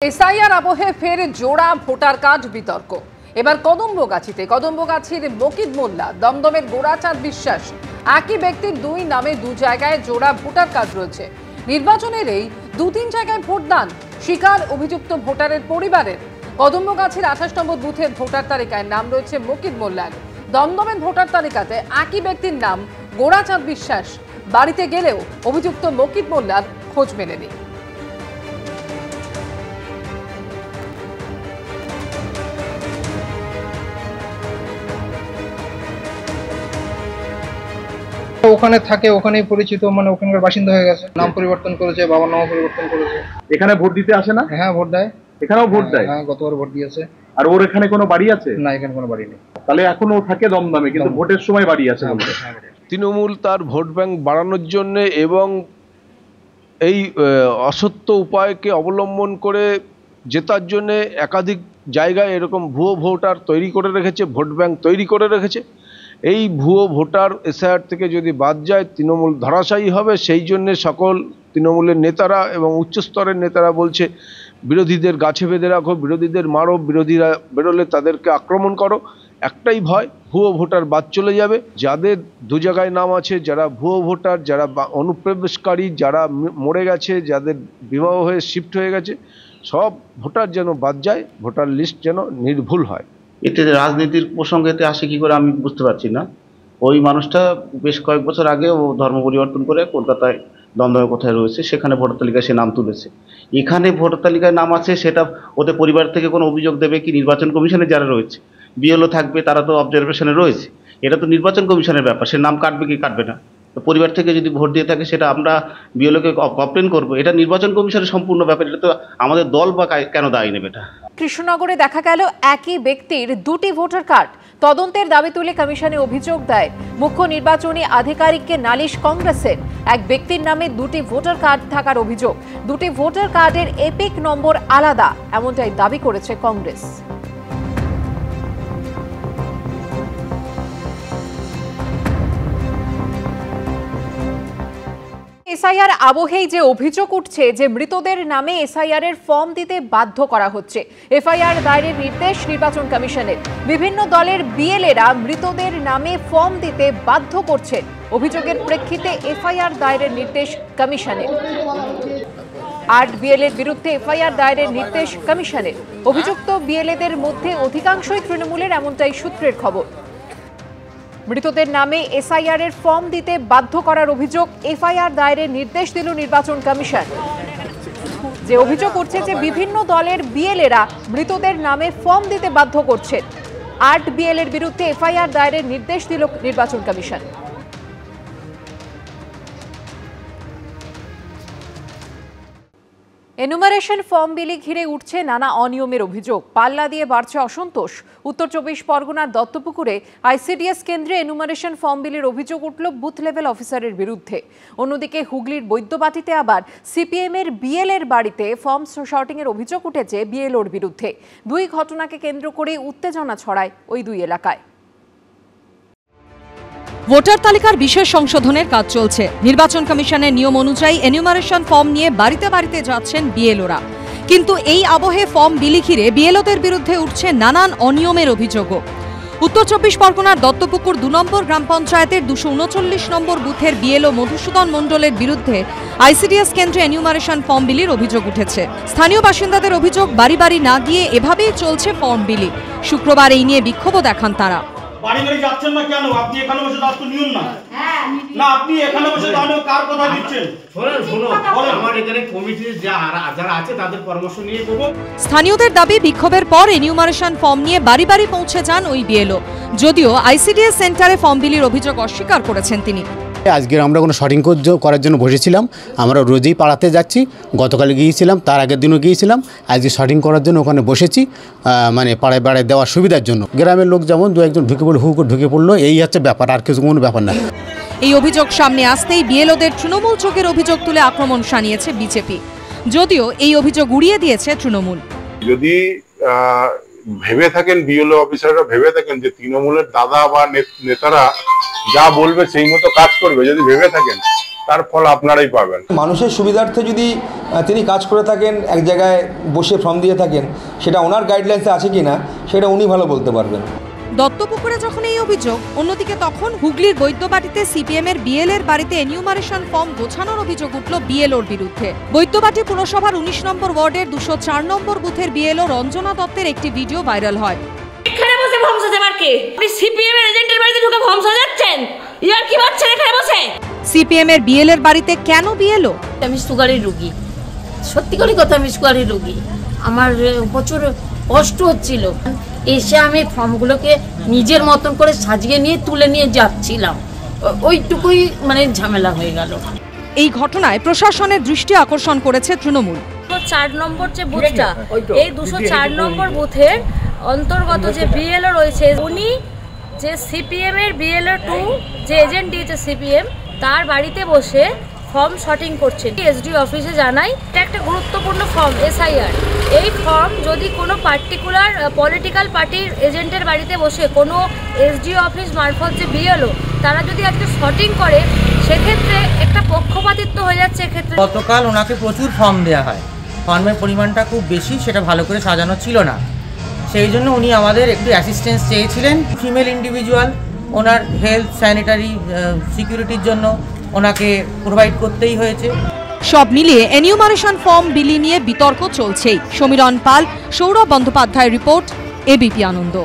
SIR আবহে ফের জোড়া ভোটার কার্ড বিতর্ক। এবার কদম্বগাছির মকিদ মোল্লা, দমদমের গোড়াচাঁদ বিশ্বাস, একই ব্যক্তির দুই নামে দু জায়গায় জোড়া ভোটার কার্ড রয়েছে। নির্বাচনের এই 2-3 জায়গায় ভোটদান স্বীকার অভিযুক্ত ভোটারের পরিবারের। কদম্বগাছির 28 নম্বর বুথের ভোটার তালিকায় নাম রয়েছে মকিদ মোল্লার। দমদমের ভোটার তালিকাতে একই ব্যক্তির নাম গোড়াচাঁদ বিশ্বাস। বাড়িতে গেলেও অভিযুক্ত মকিদ মোল্লার খোঁজ মেলেনি। ওখানে থাকে, ওখানেই পরিচিত, মানে ওখানকার বাসিন্দা হয়ে গেছে। নাম পরিবর্তন করেছে, বাবার নাম পরিবর্তন করেছে। এখানে ভোট দিতে আসে না? হ্যাঁ, ভোট দেয়। এখানেও ভোট দেয়? হ্যাঁ, গতবার ভোট দিয়েছে। আর ওর এখানে কোনো বাড়ি আছে? না, এখানে কোনো বাড়ি নেই। তাহলে এখন ও থাকে দমদমে, কিন্তু ভোটের সময় বাড়ি আছে বলতে। তৃণমূল তার ভোট ব্যাংক বাড়ানোর জন্য এবং এই অসত্য উপায়কে অবলম্বন করে জেতার জন্য একাধিক জায়গায় এরকম ভুয়ো ভোটার তৈরি করে রেখেছে, ভোট ব্যাংক তৈরি করে রেখেছে। এই ভুয়ো ভোটার এসআইআর থেকে যদি বাদ যায় তৃণমূল ধরাশায়ী হবে। সেই জন্যে সকল তৃণমূলের নেতারা এবং উচ্চস্তরের নেতারা বলছে বিরোধীদের গাছে বেঁধে রাখো, বিরোধীদের মারো, বিরোধীরা বেরোলে তাদেরকে আক্রমণ করো। একটাই ভয়, ভুয়ো ভোটার বাদ চলে যাবে। যাদের দু জায়গায় নাম আছে, যারা ভুয়ো ভোটার, যারা অনুপ্রবেশকারী, যারা মরে গেছে, যাদের বিবাহ হয়ে শিফট হয়ে গেছে, সব ভোটার যেন বাদ যায়, ভোটার লিস্ট যেন নির্ভুল হয়। এতে রাজনীতির প্রসঙ্গেতে আসে কি করে আমি বুঝতে পারছি না। ওই মানুষটা বেশ কয়েক বছর আগে ও ধর্ম পরিবর্তন করে কলকাতায় দমদমে কোথায় রয়েছে, সেখানে ভোটার তালিকায় সে নাম তুলেছে। এখানে ভোটার তালিকায় নাম আছে, সেটা ওদের পরিবার থেকে কোনো অভিযোগ দেবে কি? নির্বাচন কমিশনে যারা রয়েছে, বিএলও থাকবে, তারা তো অবজারভেশনে রয়েছে। এটা তো নির্বাচন কমিশনের ব্যাপার, সে নাম কাটবে কি কাটবে না। পরিবার থেকে যদি ভোট দিয়ে থাকে সেটা আমরা বিএলওকে কমপ্লেন করবো। এটা নির্বাচন কমিশনের সম্পূর্ণ ব্যাপার, এটা তো আমাদের দল বা কেন দায়ী নেবে এটা। কৃষ্ণনগরে দেখা গেল একই ব্যক্তির দুটি ভোটার কার্ড। তদন্তের দাবি তুলে কমিশনে অভিযোগ দেয় মুখ্য নির্বাচনী আধিকারিককে নালিশ কংগ্রেসের। এক ব্যক্তির নামে দুটি ভোটার কার্ড থাকার অভিযোগ। দুটি ভোটার কার্ডের এপিক নম্বর আলাদা, এমনটাই দাবি করেছে কংগ্রেস। এসআইআর আবহেই যে অভিযোগ উঠছে যে মৃতদের নামে এসআইআর এর ফর্ম দিতে বাধ্য করা হচ্ছে। এফআইআর দায়েরের নির্দেশ নির্বাচন কমিশনের। বিভিন্ন দলের বিএলএরা মৃতদের নামে ফর্ম দিতে বাধ্য করছেন। অভিযোগের প্রেক্ষিতে এফআইআর দায়েরের নির্দেশ কমিশনের। 8 বিএলএর বিরুদ্ধে এফআইআর দায়েরের নির্দেশ কমিশনের। অভিযুক্ত বিএলএদের মধ্যে অধিকাংশই তৃণমূলের, এমনটাই সূত্রের খবর। মৃতদের নামে এসআইআর এর ফর্ম দিতে বাধ্য করার অভিযোগ এফআইআর দায়েরের নির্দেশ দিল নির্বাচন কমিশন। যে অভিযোগ উঠছে যে বিভিন্ন দলের বিএলএরা মৃতদের নামে ফর্ম দিতে বাধ্য করছেন। 8 বিএলএর বিরুদ্ধে এফআইআর দায়েরের নির্দেশ দিল নির্বাচন কমিশন। এনুমারেশন ফর্ম বিলি ঘিরে উঠছে নানা অনিয়মের অভিযোগ। পাল্লা দিয়ে বাড়ছে অসন্তোষ। উত্তর 24 পরগনার দত্তপুকুরে আইসিডিএস কেন্দ্রে এনুমারেশন ফর্ম বিলির অভিযোগ উঠল বুথ লেভেল অফিসারের বিরুদ্ধে। অন্যদিকে হুগলির বৈদ্যবাটিতে আবার সিপিএম এর বিএলএর বাড়িতে ফর্ম শর্টিং এর অভিযোগ উঠেছে বিএলওর বিরুদ্ধে। দুই ঘটনাকে কেন্দ্র করে উত্তেজনা ছড়ায় ওই দুই এলাকায়। ভোটার তালিকার বিশেষ সংশোধনের কাজ চলছে। নির্বাচন কমিশনের নিয়ম অনুযায়ী এনুমারেশন ফর্ম নিয়ে বাড়িতে বাড়িতে যাচ্ছেন বিএলওরা। কিন্তু এই আবহে ফর্ম বিলি ঘিরে বিএলওদের বিরুদ্ধে উঠছে নানান অনিয়মের অভিযোগও। উত্তর 24 পরগনার দত্তপুকুর 2 নম্বর গ্রাম পঞ্চায়েতের 239 নম্বর বুথের বিএলও মধুসূদন মণ্ডলের বিরুদ্ধে আইসিডিএস কেন্দ্রে এনুমারেশন ফর্ম বিলির অভিযোগ উঠেছে। স্থানীয় বাসিন্দাদের অভিযোগ, বাড়ি বাড়ি না গিয়ে এভাবেই চলছে ফর্ম বিলি। শুক্রবার এই নিয়ে বিক্ষোভও দেখান তারা। বাড়ি বাড়ি যাচ্ছেন না কেন? আপনি এখানে বসে দাঁড়াতে নিয়ম না। না, আপনি এখানে বসে দাঁড়ানো কার কথা দিচ্ছেন? শুনুন, আমার এখানে কমিটির যারা আছে তাদের পরামর্শ নিয়ে করব। স্থানীয়দের দাবি, বিক্ষোভের পর এনুমারেশন ফর্ম নিয়ে বাড়ি বাড়ি পৌঁছে যান ওই বিএলও। যদিও আইসিডিএস সেন্টারে ফর্ম বিলির অভিযোগ অস্বীকার করেছেন তিনি। আজকে আমরা কোনো শর্টিং করার জন্য বসেছিলাম। আমরা রোজই পাড়াতে যাচ্ছি, গতকাল গিয়েছিলাম, তার আগের দিনও গিয়েছিলাম। আজকে শর্টিং করার জন্য ওখানে বসেছি, মানে পাড়ায় পাড়ায় দেওয়ার সুবিধার জন্য। গ্রামের লোক যেমন 2-1 ঢুকে পড়লো, হুক ঢুকে পড়লো, এই হচ্ছে ব্যাপার, আর কিছু কোনো ব্যাপার না। এই অভিযোগ সামনে আসতেই বিএলওদের তৃণমূল চোখের অভিযোগ তুলে আক্রমণ শানিয়েছে বিজেপি। যদিও এই অভিযোগ উড়িয়ে দিয়েছে তৃণমূল। যদি ভেবে থাকেন, বিএলও অফিসাররা ভেবে থাকেন যে তৃণমূলের দাদা বা নেতারা যা বলবে সেই মতো কাজ করবে, যদি ভেবে থাকেন, তার ফল আপনারাই পাবেন। মানুষের সুবিধার্থে যদি তিনি কাজ করে থাকেন, এক জায়গায় বসে ফর্ম দিয়ে থাকেন, সেটা ওনার গাইডলাইন্সে আছে কিনা সেটা উনি ভালো বলতে পারবেন। দত্তপুকুরে যখন এই অভিযোগ, অন্যদিকে তখন হুগলির বৈদ্যবাটিতে সিপিএমের বিএলএর বাড়িতে এনিউমারেশন ফর্ম গোছানোর অভিযোগ উঠল বিএলওর বিরুদ্ধে। বৈদ্যবাটি পুরসভার 19 নম্বর ওয়ার্ডের 204 নম্বর বুথের বিএলও রঞ্জনা দত্তের একটি ভিডিও ভাইরাল হয়। এখানে বসে ফর্ম সাজাবার কে? আপনি সিপিএম এর এজেন্টের বাড়িতে ঢুকে ফর্ম সাজাচ্ছেন? ইয়ার কি বাচ্চা এখানে বসে? সিপিএম এর বিএলএর বাড়িতে কেন বিএলও? আমি সুগারের রোগী, সত্যি করে কথা, আমি সুগারের রোগী, আমার প্রচুর কষ্ট হচ্ছিল। এসে আমি ফর্মগুলোকে নিজের মতন করে সাজিয়ে নিয়ে তুলে নিয়ে যাচ্ছিলাম, ওইটুকুই মানে ঝামেলা হয়ে গেল। এই ঘটনায় প্রশাসনের দৃষ্টি আকর্ষণ করেছে তৃণমূল। 4 নম্বর যে বুথটা, এই 204 নম্বর বুথের অন্তর্গত যে বিএলও রয়েছে, উনি যে সিপিএম এর বিএলও 2 যে এজেন্ট দিয়েছে সিপিএম, তার বাড়িতে বসে ফর্ম শর্টিং করছেন। এসডি অফিসে জানাই, এটা একটা গুরুত্বপূর্ণ ফর্ম এসআইআর। এই ফর্ম যদি কোনো পার্টিকুলার পলিটিক্যাল পার্টির এজেন্টের বাড়িতে বসে কোনো এসডি অফিস মারফত যে বিএলও তারা যদি আজকে শর্টিং করে, সেক্ষেত্রে একটা পক্ষপাতিত্ব হয়ে যাচ্ছে। এক্ষেত্রে গতকাল ওনাকে প্রচুর ফর্ম দেওয়া হয়, ফর্মের পরিমাণটা খুব বেশি, সেটা ভালো করে সাজানো ছিল না, সেই জন্য উনি আমাদের একটু অ্যাসিস্ট্যান্স চেয়েছিলেন। ফিমেল ইন্ডিভিজুয়াল, ওনার হেলথ স্যানিটারি সিকিউরিটির জন্য ওনাকে প্রোভাইড করতেই হয়েছে। সব মিলিয়ে এনিউমারেশন ফর্ম বিলি নিয়ে বিতর্ক চলছেই। সমীরণ পাল, সৌরভ বন্দ্যোপাধ্যায় রিপোর্ট, এবিপি আনন্দ।